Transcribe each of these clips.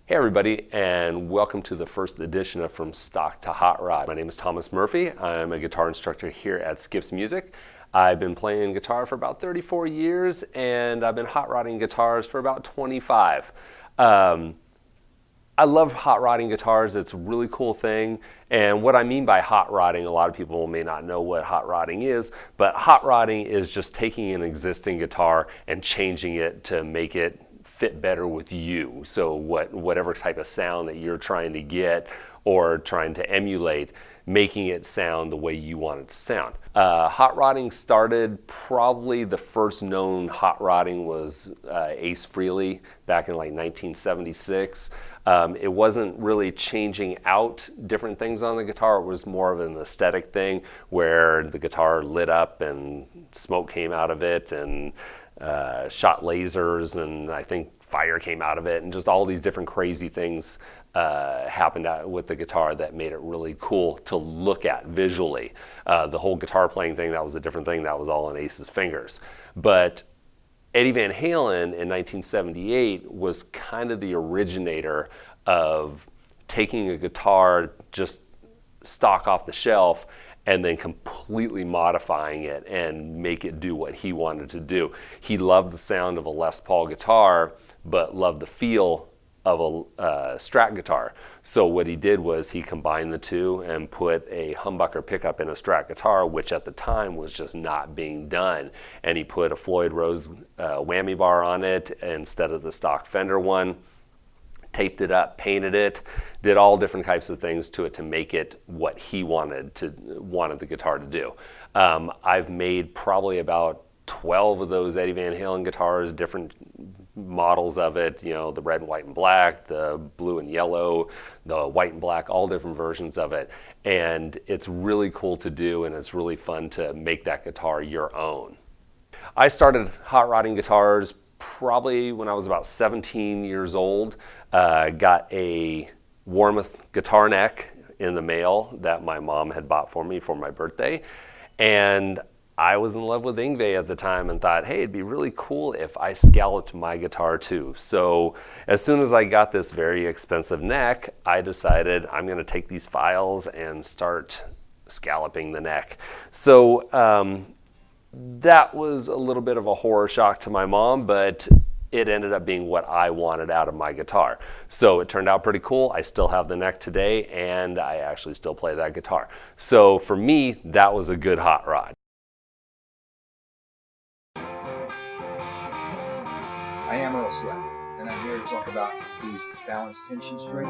Hey everybody, and welcome to the first edition of From Stock to Hot Rod. My name is Thomas Murphy. I'm a guitar instructor here at Skips Music. I've been playing guitar for about 34 years, and I've been hot rodding guitars for about 25. I love hot rodding guitars. It's a really cool thing. And what I mean by hot rodding, a lot of people may not know what hot rodding is, but hot rodding is just taking an existing guitar and changing it to make it fit better with you. So whatever type of sound that you're trying to get or trying to emulate, making it sound the way you want it to sound. Hot rodding started, probably the first known hot rodding was Ace Frehley back in like 1976. It wasn't really changing out different things on the guitar. It was more of an aesthetic thing where the guitar lit up and smoke came out of it and shot lasers, and I think fire came out of it, and just all these different crazy things happened with the guitar that made it really cool to look at visually. The whole guitar playing thing, that was a different thing. That was all on Ace's fingers. But Eddie Van Halen in 1978 was kind of the originator of taking a guitar just stock off the shelf and then completely modifying it and make it do what he wanted to do. He loved the sound of a Les Paul guitar, but loved the feel of a Strat guitar. So what he did was he combined the two and put a humbucker pickup in a Strat guitar, which at the time was just not being done. And he put a Floyd Rose whammy bar on it instead of the stock Fender one, taped it up, painted it, did all different types of things to it to make it what he wanted the guitar to do. I've made probably about 12 of those Eddie Van Halen guitars, different models of it, you know, the red, white, and black, the blue and yellow, the white and black, all different versions of it. And it's really cool to do, and it's really fun to make that guitar your own. I started hot rodding guitars probably when I was about 17 years old. Got a Warmoth guitar neck in the mail that my mom had bought for me for my birthday. And I was in love with Yngwie at the time and thought, hey, it'd be really cool if I scalloped my guitar too. So as soon as I got this very expensive neck, I decided I'm going to take these files and start scalloping the neck. So that was a little bit of a horror shock to my mom, but it ended up being what I wanted out of my guitar. So it turned out pretty cool. I still have the neck today, and I actually still play that guitar. So for me, that was a good hot rod. I am Earl Sled, and I'm here to talk about these balanced tension strings.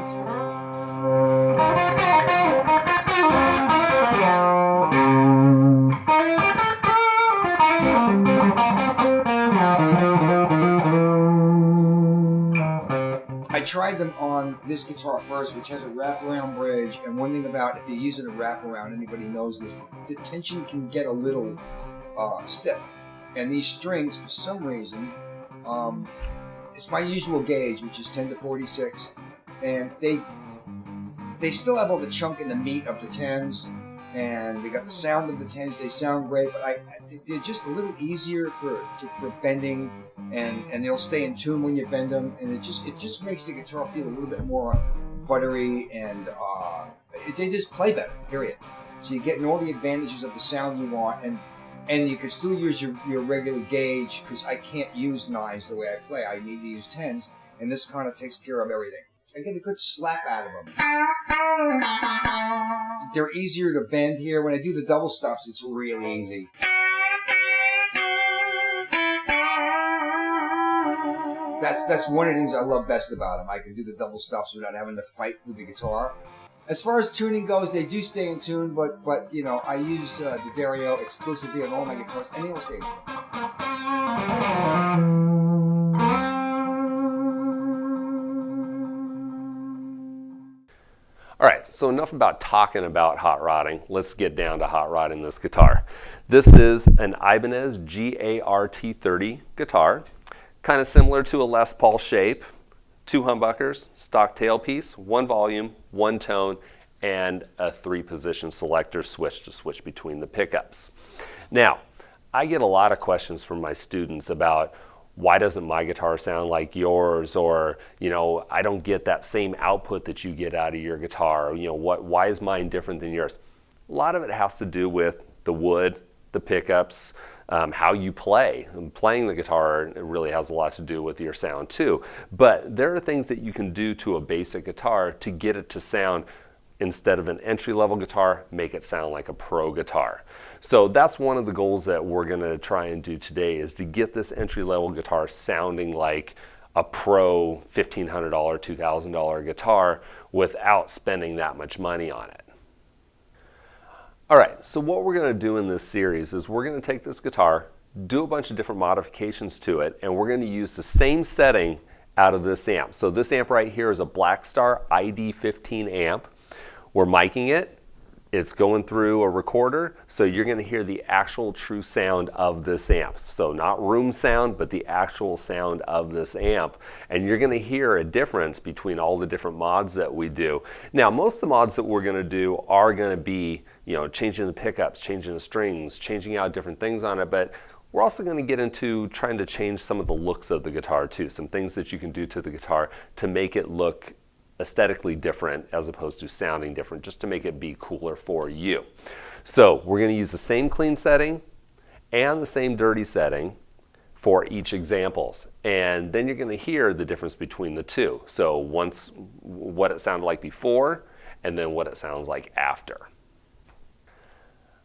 I tried them on this guitar first, which has a wraparound bridge, and one thing about if you're using a wraparound, anybody knows this, the tension can get a little stiff. And these strings, for some reason, it's my usual gauge, which is 10 to 46, and they still have all the chunk and the meat of the 10s, and they got the sound of the 10s. They sound great, but they're just a little easier for bending, and they'll stay in tune when you bend them, and it just makes the guitar feel a little bit more buttery, and they just play better, period. So you're getting all the advantages of the sound you want, and you can still use your regular gauge, because I can't use 9s the way I play. I need to use 10s, and this kind of takes care of everything. I get a good slap out of them. They're easier to bend here. When I do the double stops, it's really easy. That's one of the things I love best about them. I can do the double stops without having to fight with the guitar. As far as tuning goes, they do stay in tune, but you know, I use the Dario exclusively on all my guitars, and they all stay in tune. All right, so enough about talking about hot rodding. Let's get down to hot rodding this guitar. This is an Ibanez GART30 guitar, kind of similar to a Les Paul shape. 2 humbuckers, stock tailpiece, 1 volume, 1 tone, and a 3-position selector switch to switch between the pickups. Now, I get a lot of questions from my students about why doesn't my guitar sound like yours? Or, I don't get that same output that you get out of your guitar. Why is mine different than yours? A lot of it has to do with the wood, the pickups, how you play. And playing the guitar really has a lot to do with your sound too. But there are things that you can do to a basic guitar to get it to sound, instead of an entry-level guitar, make it sound like a pro guitar. So that's one of the goals that we're going to try and do today, is to get this entry-level guitar sounding like a pro $1,500, $2,000 guitar without spending that much money on it. All right, so what we're going to do in this series is we're going to take this guitar, do a bunch of different modifications to it, and we're going to use the same setting out of this amp. So this amp right here is a Blackstar ID15 amp. We're miking it. It's going through a recorder, so you're going to hear the actual true sound of this amp. So not room sound, but the actual sound of this amp. And you're going to hear a difference between all the different mods that we do. Now, most of the mods that we're going to do are going to be, changing the pickups, changing the strings, changing out different things on it, but we're also going to get into trying to change some of the looks of the guitar too, some things that you can do to the guitar to make it look aesthetically different as opposed to sounding different, just to make it be cooler for you. So we're going to use the same clean setting and the same dirty setting for each examples, and then you're going to hear the difference between the two. So once what it sounded like before, and then what it sounds like after.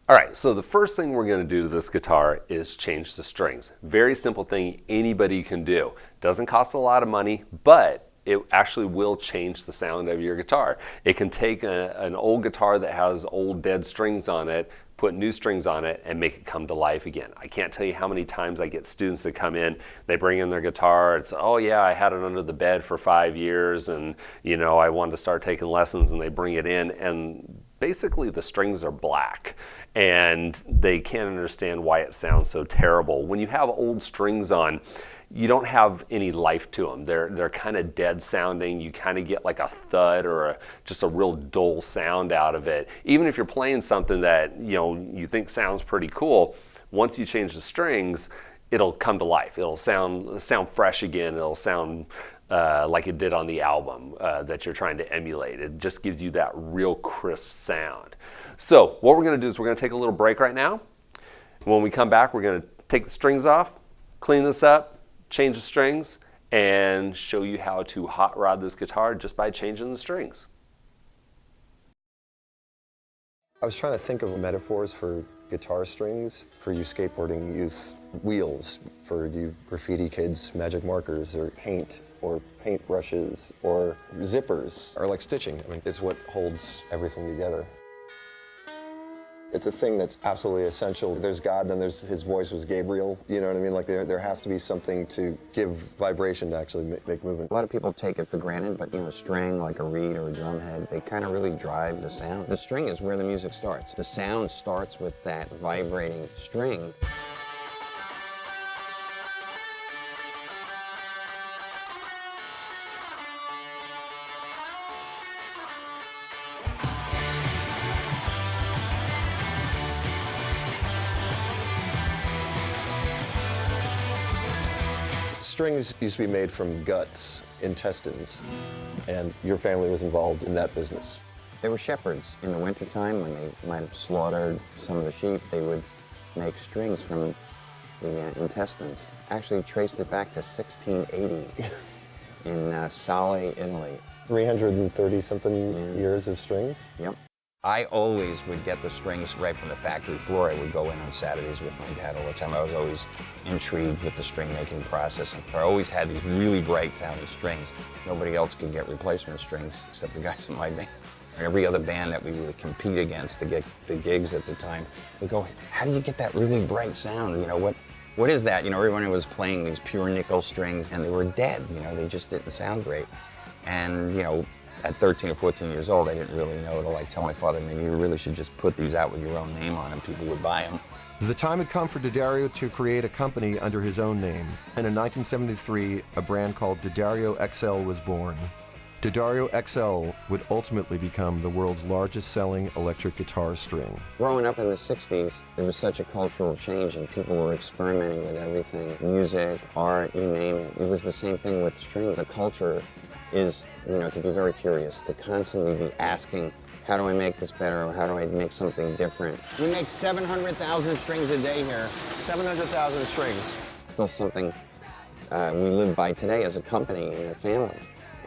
All right, so the first thing we're going to do to this guitar is change the strings. Very simple thing anybody can do. Doesn't cost a lot of money, but it actually will change the sound of your guitar. It can take an old guitar that has old dead strings on it, put new strings on it, and make it come to life again. I can't tell you how many times I get students that come in, they bring in their guitar, it's, oh yeah, I had it under the bed for 5 years, and I wanted to start taking lessons, and they bring it in, and basically the strings are black, and they can't understand why it sounds so terrible. When you have old strings on, you don't have any life to them. They're kind of dead sounding. You kind of get like a thud or just a real dull sound out of it. Even if you're playing something that you think sounds pretty cool, once you change the strings, it'll come to life. It'll sound fresh again. It'll sound like it did on the album that you're trying to emulate. It just gives you that real crisp sound. So what we're going to do is we're going to take a little break right now. When we come back, we're going to take the strings off, clean this up, change the strings, and show you how to hot rod this guitar just by changing the strings. I was trying to think of metaphors for guitar strings. For you skateboarding youth, wheels. For you graffiti kids, magic markers, or paint brushes, or zippers, or like stitching. I mean, it's what holds everything together. It's a thing that's absolutely essential. There's God, then there's his voice was Gabriel. You know what I mean? Like there has to be something to give vibration to actually make movement. A lot of people take it for granted, but a string like a reed or a drum head, they kind of really drive the sound. The string is where the music starts. The sound starts with that vibrating string. Strings used to be made from guts, intestines, and your family was involved in that business. They were shepherds. In the wintertime, when they might have slaughtered some of the sheep, they would make strings from the intestines. Actually traced it back to 1680 in Sale, Italy. 330-something years of strings? Yep. I always would get the strings right from the factory floor. I would go in on Saturdays with my dad all the time. I was always intrigued with the string making process. And I always had these really bright sounding strings. Nobody else could get replacement strings except the guys in my band. Every other band that we would compete against to get the gigs at the time, we go, how do you get that really bright sound? What is that? Everyone was playing these pure nickel strings and they were dead. They just didn't sound great. And, at 13 or 14 years old, I didn't really know to tell my father, maybe you really should just put these out with your own name on them. People would buy them. The time had come for D'Addario to create a company under his own name. And in 1973, a brand called D'Addario XL was born. D'Addario XL would ultimately become the world's largest selling electric guitar string. Growing up in the 60s, there was such a cultural change and people were experimenting with everything. Music, art, you name it. It was the same thing with strings. The culture is, to be very curious, to constantly be asking, how do I make this better, or how do I make something different? We make 700,000 strings a day here. 700,000 strings. Still something we live by today as a company and a family.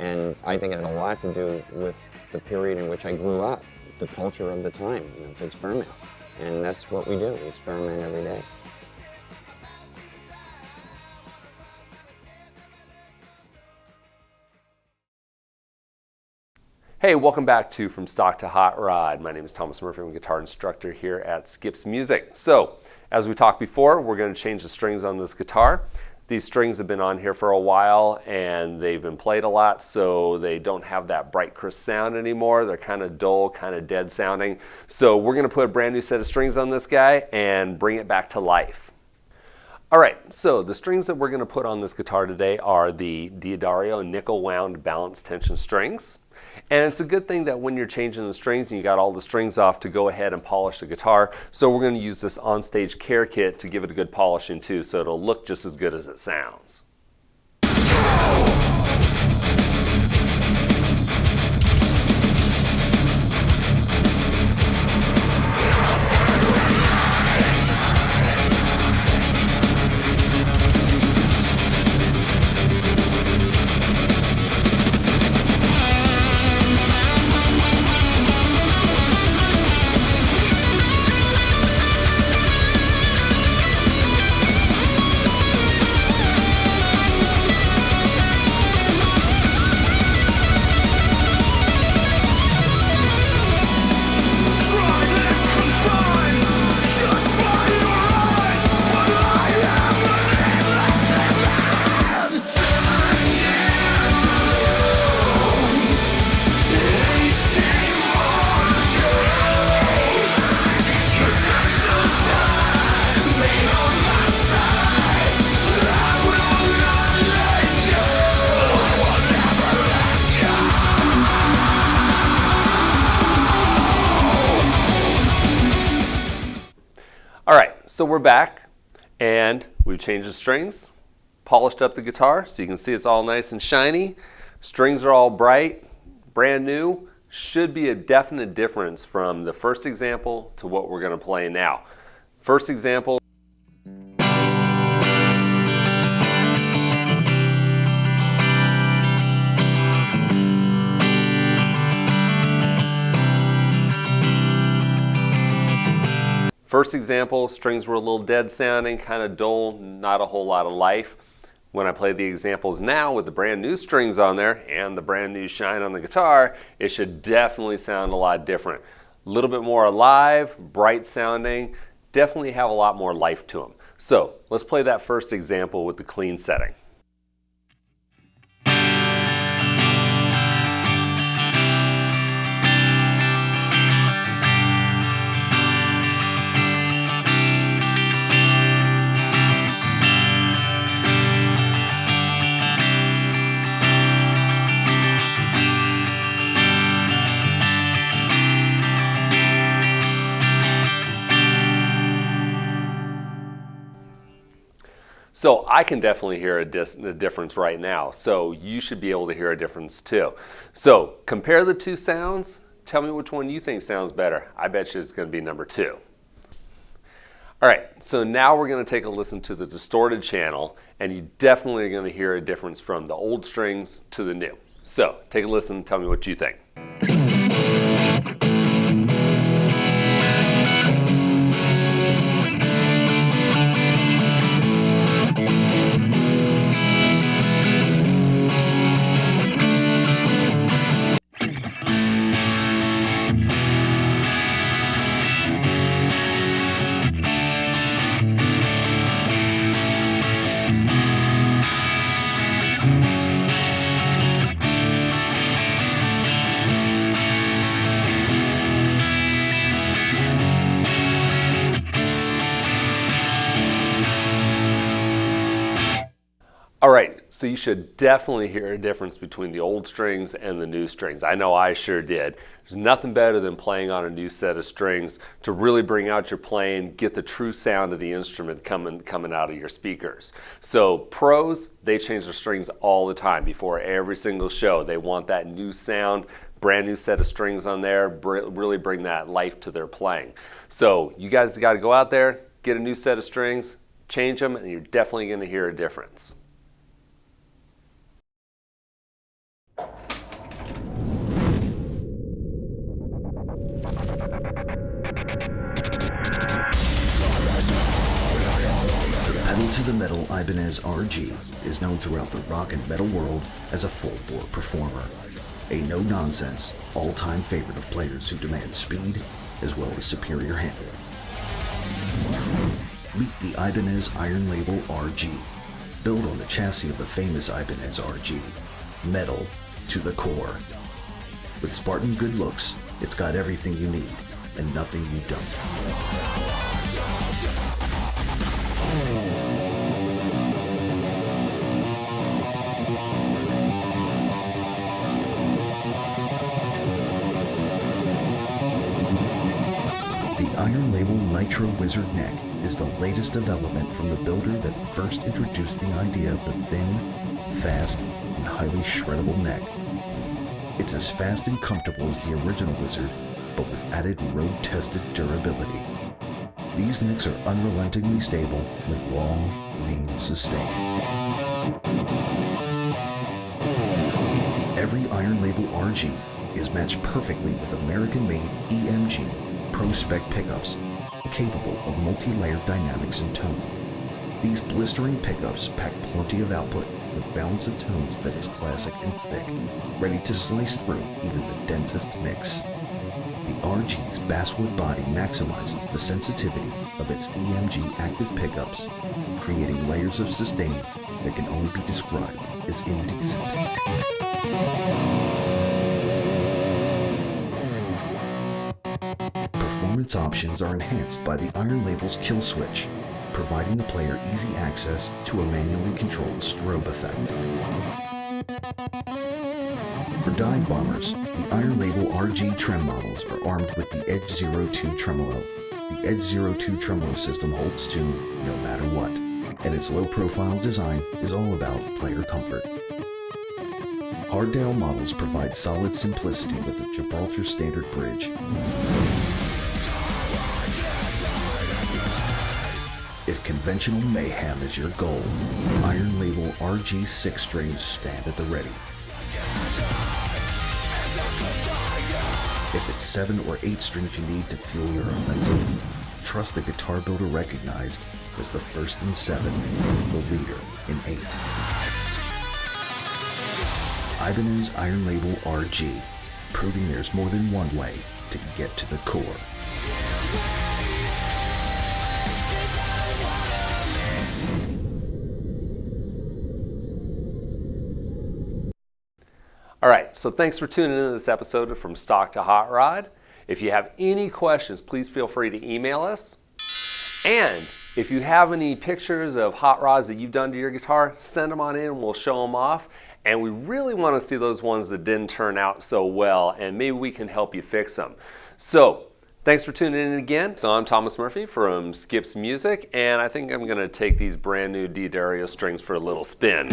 And I think it had a lot to do with the period in which I grew up, the culture of the time, to experiment. And that's what we do, we experiment every day. Hey, welcome back to From Stock to Hot Rod. My name is Thomas Murphy. I'm a guitar instructor here at Skips Music. So, as we talked before, we're going to change the strings on this guitar. These strings have been on here for a while and they've been played a lot, so they don't have that bright, crisp sound anymore. They're kind of dull, kind of dead sounding. So we're going to put a brand new set of strings on this guy and bring it back to life. All right, so the strings that we're going to put on this guitar today are the D'Addario nickel wound balanced tension strings. And it's a good thing that when you're changing the strings and you got all the strings off to go ahead and polish the guitar. So we're going to use this onstage care kit to give it a good polishing too, so it'll look just as good as it sounds. All right, so we're back and we've changed the strings, polished up the guitar so you can see it's all nice and shiny. Strings are all bright, brand new. Should be a definite difference from the first example to what we're going to play now. First example. First example, strings were a little dead sounding, kind of dull, not a whole lot of life. When I play the examples now with the brand new strings on there and the brand new shine on the guitar, it should definitely sound a lot different. A little bit more alive, bright sounding, definitely have a lot more life to them. So let's play that first example with the clean setting. So I can definitely hear a difference right now, so you should be able to hear a difference too. So compare the two sounds, tell me which one you think sounds better. I bet you it's going to be number 2. All right, so now we're going to take a listen to the distorted channel, and you definitely are going to hear a difference from the old strings to the new. So take a listen, tell me what you think. So you should definitely hear a difference between the old strings and the new strings. I know I sure did. There's nothing better than playing on a new set of strings to really bring out your playing, get the true sound of the instrument coming out of your speakers. So pros, they change their strings all the time before every single show. They want that new sound, brand new set of strings on there, really bring that life to their playing. So you guys got to go out there, get a new set of strings, change them, and you're definitely going to hear a difference. Pedal to the Metal Ibanez RG is known throughout the rock and metal world as a full-bore performer. A no-nonsense, all-time favorite of players who demand speed as well as superior handling. Meet the Ibanez Iron Label RG, built on the chassis of the famous Ibanez RG, metal to the core. With Spartan good looks, it's got everything you need and nothing you don't. The Iron Label Nitro Wizard neck is the latest development from the builder that first introduced the idea of the thin, fast, and highly shreddable neck. It's as fast and comfortable as the original Wizard, but with added road-tested durability. These necks are unrelentingly stable with long, lean sustain. Every Iron Label RG is matched perfectly with American-made EMG Pro Spec pickups, capable of multi-layered dynamics and tone. These blistering pickups pack plenty of output with balance of tones that is classic and thick, ready to slice through even the densest mix. The RG's basswood body maximizes the sensitivity of its EMG active pickups, creating layers of sustain that can only be described as indecent. Performance options are enhanced by the Iron Label's kill switch, providing the player easy access to a manually controlled strobe effect. For dive bombers, the Iron Label RG trim models are armed with the Edge 02 tremolo. The Edge 02 tremolo system holds tune no matter what, and its low-profile design is all about player comfort. Hardtail models provide solid simplicity with the Gibraltar Standard Bridge. If conventional mayhem is your goal, Iron Label RG 6 strings stand at the ready. If it's 7 or 8 strings you need to fuel your offensive, trust the guitar builder recognized as the first in 7, the leader in 8. Ibanez Iron Label RG, proving there's more than one way to get to the core. All right, so thanks for tuning into this episode of From Stock to Hot Rod. If you have any questions, please feel free to email us. And if you have any pictures of hot rods that you've done to your guitar, send them on in and we'll show them off. And we really want to see those ones that didn't turn out so well, and maybe we can help you fix them. So thanks for tuning in again. So I'm Thomas Murphy from Skip's Music, and I think I'm going to take these brand new D'Addario strings for a little spin.